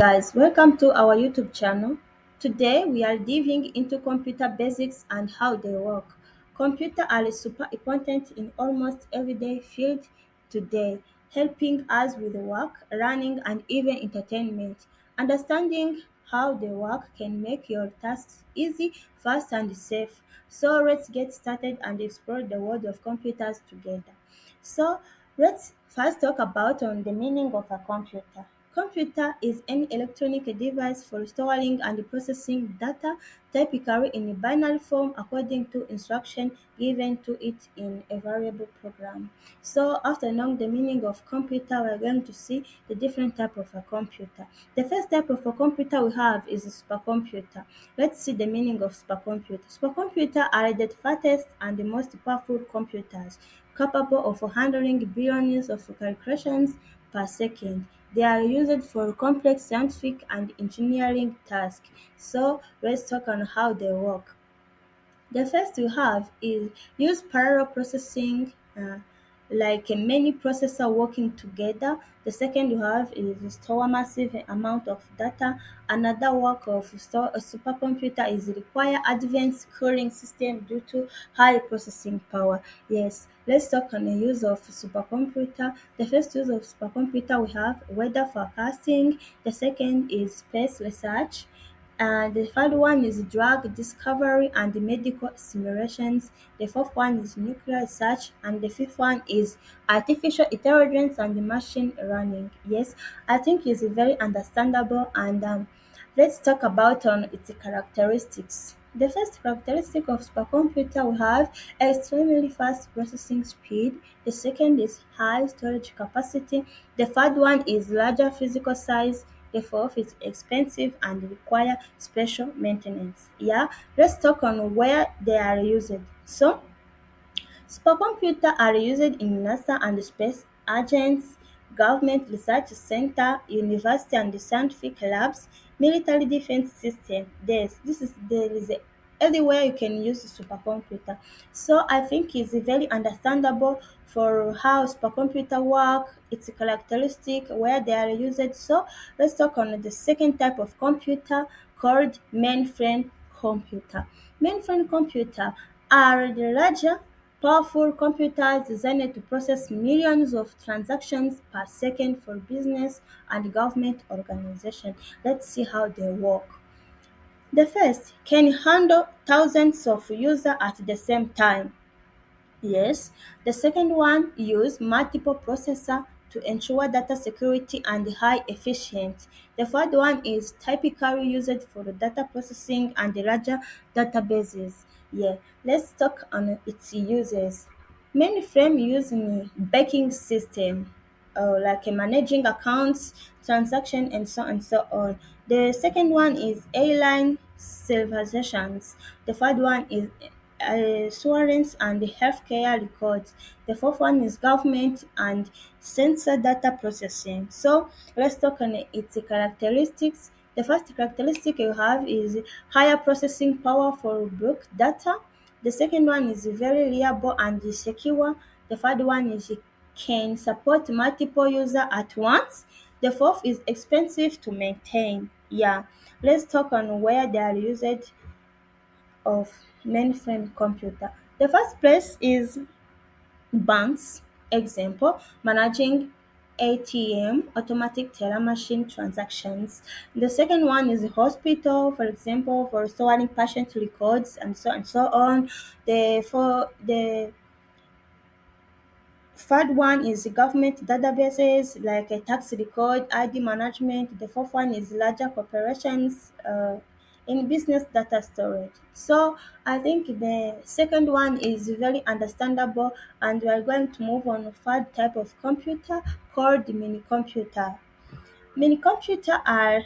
guys, welcome to our YouTube channel. Today we are diving into computer basics and how they work. Computers are super important in almost everyday field today, helping us with work, learning, and even entertainment. Understanding how they work can make your tasks easy, fast, and safe. So let's get started and explore the world of computers together. So let's first talk about the meaning of a computer. Computer is any electronic device for storing and processing data, typically in a binary form according to instruction given to it in a variable program. So after knowing the meaning of computer, we're going to see the different type of a computer. The first type of a computer we have is a supercomputer. Let's see the meaning of supercomputer. Supercomputer are the fastest and the most powerful computers capable of handling billions of calculations per second. They are used for complex scientific and engineering tasks. So let's talk on how they work. The first you have is use parallel processing, like a many processor working together. The second you have is store massive amount of data. Another work of store a supercomputer is require advanced cooling system due to high processing power. Yes, let's talk on the use of supercomputer. The first use of supercomputer we have weather forecasting. The second is space research. The third one is drug discovery and medical simulations. The fourth one is nuclear research, and the fifth one is artificial intelligence and machine learning. Yes, I think it's very understandable. And let's talk about its characteristics. The first characteristic of supercomputer we have extremely fast processing speed. The second is high storage capacity. The third one is larger physical size. The fourth is expensive and require special maintenance. Yeah, let's talk on where they are used. So, supercomputers are used in NASA and space agents, government research center, university and scientific labs, military defense system. There is everywhere you can use a supercomputer. So I think it's very understandable for how supercomputer work, its characteristic, where they are used. So let's talk on the second type of computer called mainframe computer. Mainframe computer are the larger powerful computers designed to process millions of transactions per second for business and government organizations. Let's see how they work. The first can handle thousands of users at the same time. Yes, the second one use multiple processor to ensure data security and high efficient. The third one is typically used for the data processing and the larger databases. Yeah, let's talk on its uses. Mainframe using banking system, like managing accounts, transaction, and so on. The second one is airline civilizations. The third one is insurance and healthcare records. The fourth one is government and sensor data processing. So let's talk on its characteristics. The first characteristic you have is higher processing power for bulk data. The second one is very reliable and secure. The third one is it can support multiple users at once. The fourth is expensive to maintain. Yeah, let's talk on where they are used of mainframe computer. The first place is banks, example, managing ATM, automatic teller machine transactions. The second one is the hospital, for example, for storing patient records and so on. The third one is the government databases like a tax record, ID management. The fourth one is larger corporations in business data storage. So I think the second one is very understandable, and we are going to move on to third type of computer called the mini computer. Mini computers are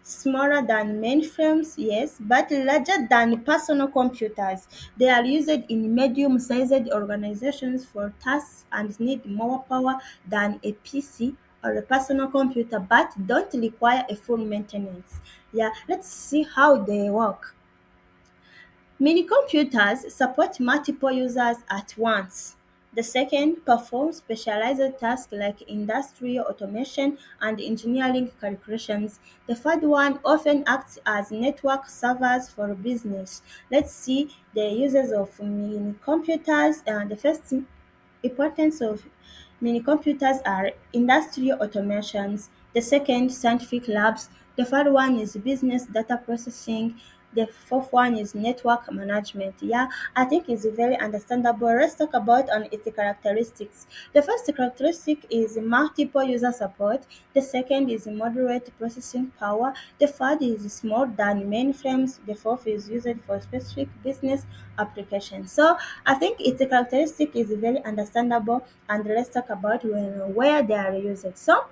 smaller than mainframes, yes, but larger than personal computers. They are used in medium-sized organizations for tasks and need more power than a PC or a personal computer, but don't require a full maintenance. Yeah, let's see how they work. Mini computers support multiple users at once. The second, perform specialized tasks like industrial automation and engineering calculations. The third one often acts as network servers for business. Let's see the uses of mini computers. The first importance of mini computers are industrial automations. The second, scientific labs. The third one is business data processing. The fourth one is network management. Yeah, I think it's very understandable. Let's talk about on its characteristics. The first characteristic is multiple user support. The second is moderate processing power. The third is small than mainframes. The fourth is used for specific business applications. So I think its characteristic is very understandable, and let's talk about where they are used. So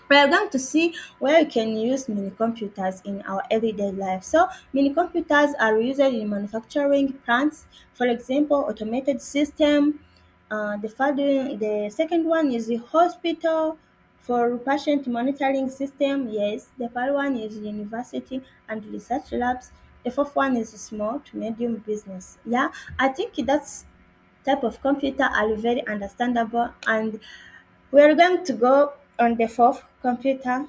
we are going to see where you can use mini computers in our everyday life. So mini computers are used in manufacturing plants, for example, automated system. The second one is the hospital for patient monitoring system. Yes, the third one is university and research labs. The fourth one is small to medium business. Yeah, I think that's type of computer are very understandable, and we're going to go on the fourth computer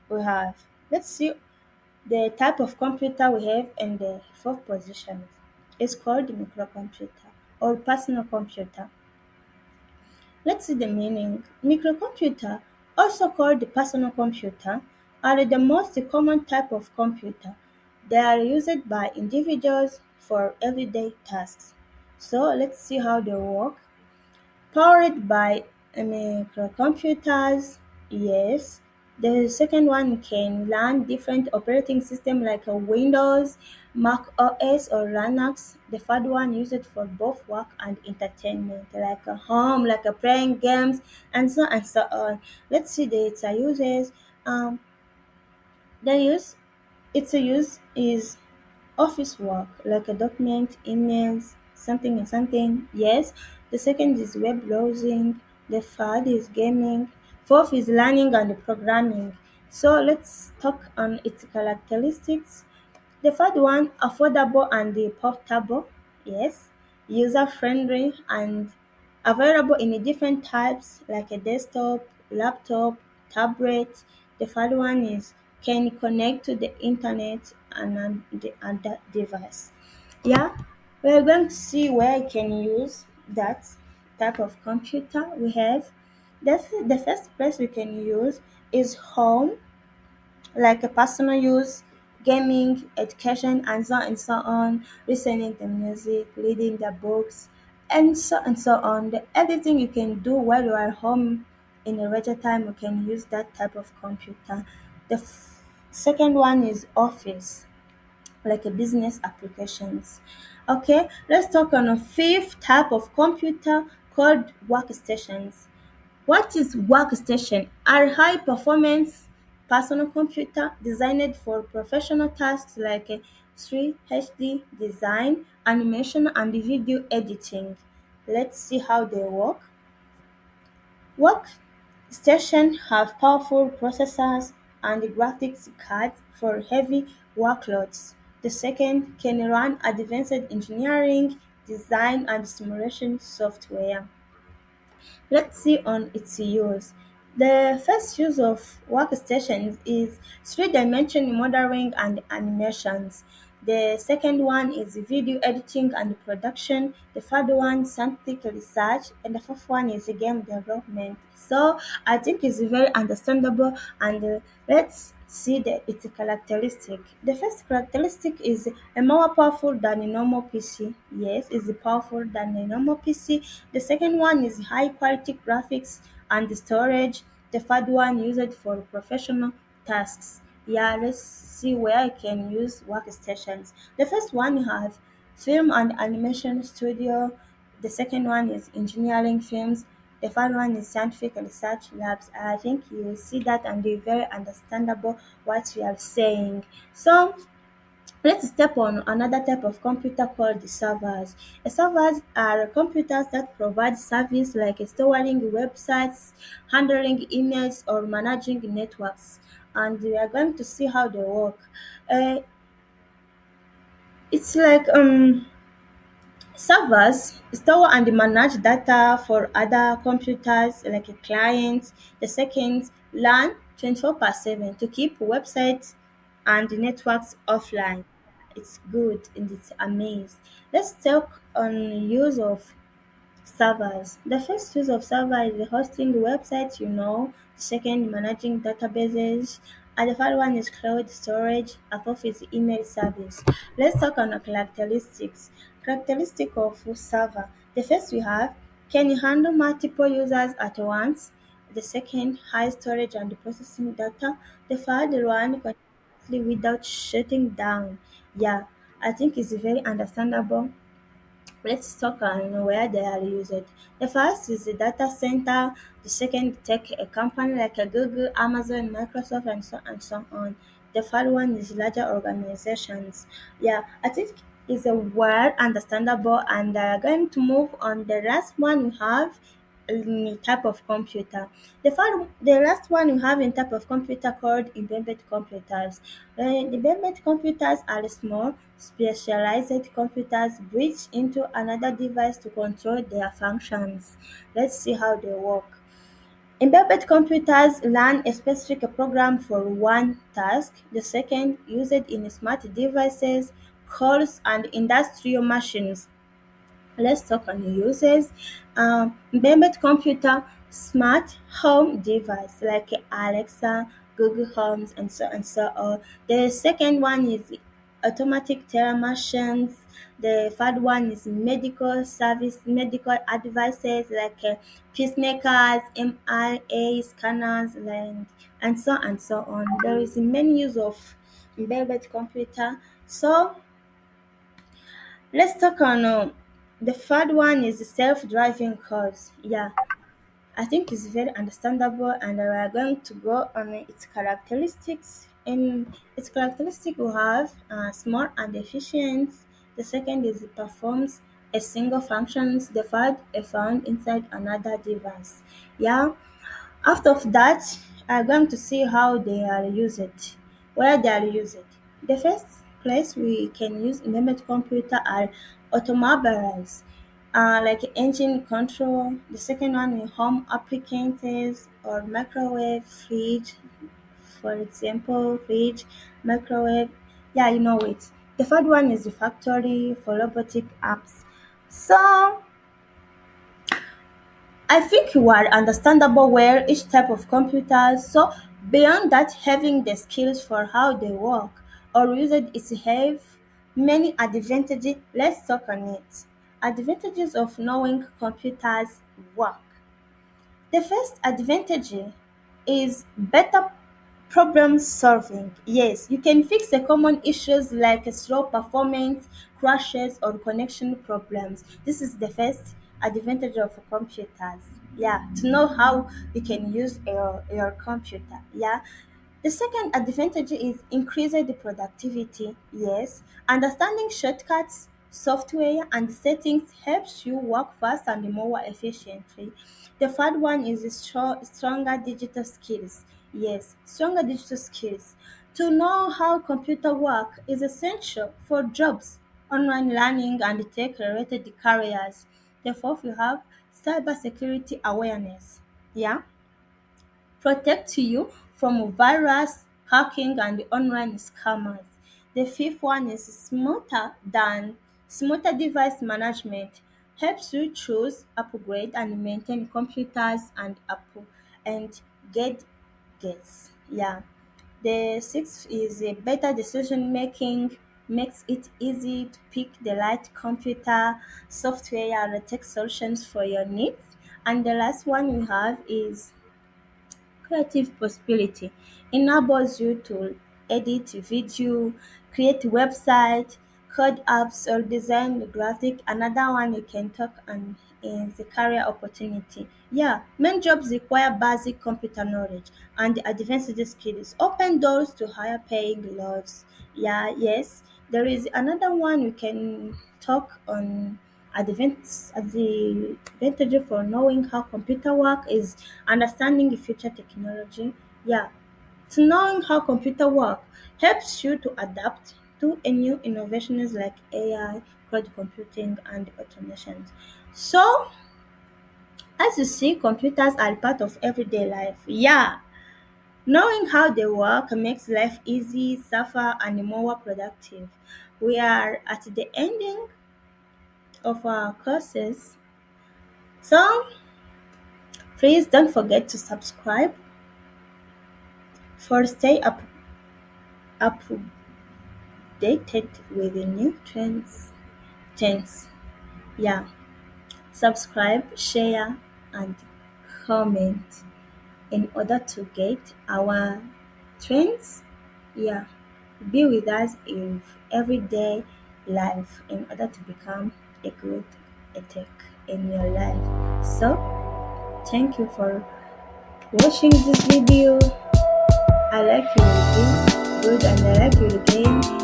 we have. Let's see the type of computer we have in the fourth position. It's called microcomputer or personal computer. Let's see the meaning. Microcomputer, also called the personal computer, are the most common type of computer. They are used by individuals for everyday tasks. So let's see how they work. Powered by microcomputers, yes. The second one can run different operating systems like a Windows, Mac OS, or Linux. The third one used for both work and entertainment, like a home, like a playing games, and so on. Let's see the its uses. Um, the use its use is office work, like a document, emails, something and something. Yes. The second is web browsing. The third is gaming. Fourth is learning and programming. So let's talk on its characteristics. The third one, affordable and portable. Yes. User friendly and available in different types like a desktop, laptop, tablet. The third one is can connect to the internet and the other device. Yeah, we're going to see where I can use that type of computer we have. The first place we can use is home, like a personal use, gaming, education, and so on, listening to music, reading the books, and so on. Everything you can do while you are home in a leisure time, you can use that type of computer. Second one is office, like a business applications. Okay, let's talk on a fifth type of computer called workstations. What is workstation? Are high performance personal computer designed for professional tasks like 3HD design, animation, and video editing. Let's see how they work. Workstations have powerful processors and graphics cards for heavy workloads. The second can run advanced engineering, design, and simulation software. Let's see on its use. The first use of workstations is three-dimensional modeling and animations. The second one is video editing and production. The third one, scientific research, and the fourth one is game development. So I think it's very understandable, and let's see its characteristic. The first characteristic is a more powerful than a normal PC. Yes, it's powerful than a normal PC. The second one is high quality graphics and storage. The third one used for professional tasks. Yeah, let's see where I can use workstations. The first one you have film and animation studio. The second one is engineering films. The third one is scientific research labs. I think you will see that and be very understandable what we are saying. So let's step on another type of computer called the servers. Servers are computers that provide service like storing websites, handling emails, or managing networks. And we are going to see how they work. Uh, it's like Servers store and manage data for other computers like a client. The second, LAN 24/7 to keep websites and networks offline. It's good and it's amazing. Let's talk on use of servers. The first use of server is hosting websites, The second, managing databases. And the third one is cloud storage. A fourth is email service. Let's talk on the characteristics. Characteristic of a server. The first we have, can you handle multiple users at once? The second, high storage and processing data. The third one, continuously without shutting down. Yeah, I think it's very understandable. Let's talk on where they are used. The first is the data center. The second, take a company like a Google, Amazon, Microsoft, and so on. The third one is larger organizations. Yeah, I think it's a well understandable, and going to move on. The last one we have type of computer. The last one we have in type of computer called embedded computers. The embedded computers are small, specialized computers bridged into another device to control their functions. Let's see how they work. Embedded computers learn a specific program for one task. The second, use it in smart devices, calls, and industrial machines. Let's talk on the uses. Embedded computer, smart home device like Alexa, Google Homes, and so on. The second one is automatic teller machines. The third one is medical service, medical advices like pacemakers, MRA scanners, and so on. There is many use of embedded computer. So let's talk on the third one is the self-driving cars. Yeah, I think it's very understandable, and we are going to go on its characteristics. In its characteristic, we have small and efficient. The second is it performs a single function. The third is found inside another device. Yeah, after of that, I'm going to see how they are used, where they are used. The first place we can use embedded computer are automobiles, like engine control. The second one is home appliances or microwave, fridge, for example, fridge, microwave. Yeah, you know it. The third one is the factory for robotic apps. So I think you are understandable where each type of computer. So beyond that, having the skills for how they work or use it is have many advantages. Let's talk on it. Advantages of knowing computers work. The first advantage is better problem solving. Yes, you can fix the common issues like slow performance, crashes, or connection problems. This is the first advantage of computers. Yeah, to know how you can use your computer. Yeah, the second advantage is increasing the productivity. Yes, understanding shortcuts, software, and settings helps you work fast and more efficiently. The third one is the stronger digital skills. Yes, stronger digital skills. To know how computer work is essential for jobs, online learning, and tech-related careers. The fourth, you have cybersecurity awareness. Yeah, protect you from virus, hacking, and online scammers. The fifth one is smarter device management. Helps you choose, upgrade, and maintain computers and gadgets. Yeah. The sixth is a better decision making. Makes it easy to pick the right computer, software, and tech solutions for your needs. And the last one we have is creative possibility enables you to edit video, create website, code apps, or design graphic. Another one you can talk on is the career opportunity. Yeah, many jobs require basic computer knowledge and advanced skills. Open doors to higher paying roles. Yeah, yes. There is another one we can talk on the advantage for knowing how computer work is understanding the future technology. Yeah, to knowing how computer work helps you to adapt to a new innovations like AI, cloud computing, and automations. So, as you see, computers are part of everyday life. Yeah, knowing how they work makes life easy, safer, and more productive. We are at the ending of our courses. So, please don't forget to subscribe for stay updated with the new trends. Yeah, subscribe, share, and comment in order to get our trends. Yeah, be with us in everyday life in order to become a good tech in your life. So, thank you for watching this video. I like you again, good, and I like you again.